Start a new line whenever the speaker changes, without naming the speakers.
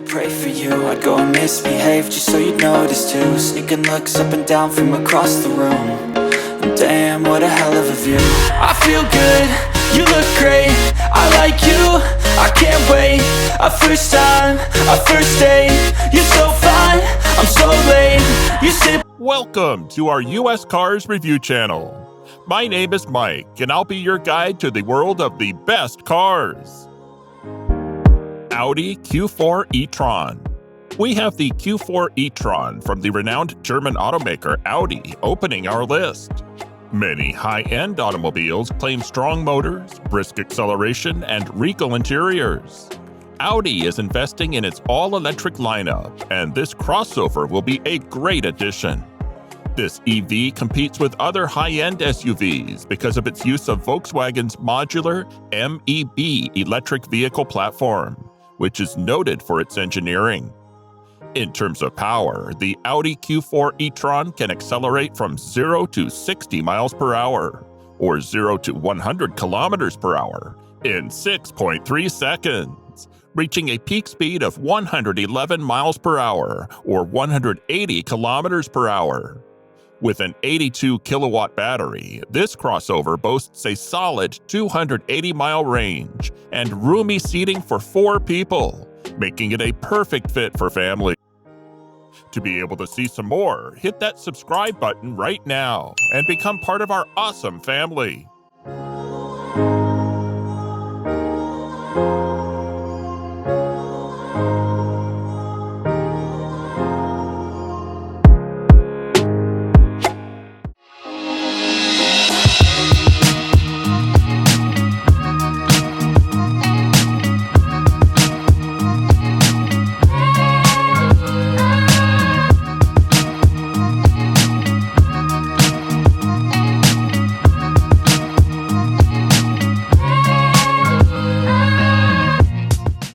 pray for you. I'd go and misbehave just so you'd notice too. Sneaking looks up and down from across the room. And damn, what a hell of a view. I feel good, you look great, I like you, I can't wait. A first time, a first date, you're so fine, I'm so late. You sit.
Welcome to our US Cars Review channel. My name is Mike, and I'll be your guide to the world of the best cars. Audi Q4 E-TRON. We have the Q4 E-TRON from the renowned German automaker Audi opening our list. Many high-end automobiles claim strong motors, brisk acceleration, and regal interiors. Audi is investing in its all-electric lineup, and this crossover will be a great addition. This EV competes with other high-end SUVs because of its use of Volkswagen's modular MEB electric vehicle platform, which is noted for its engineering. In terms of power, the Audi Q4 E-TRON can accelerate from 0 to 60 miles per hour, or 0 to 100 kilometers per hour, in 6.3 seconds, reaching a peak speed of 111 miles per hour, or 180 kilometers per hour. With an 82 kilowatt battery, this crossover boasts a solid 280-mile range and roomy seating for 4 people, making it a perfect fit for families. To be able to see some more, hit that subscribe button right now and become part of our awesome family.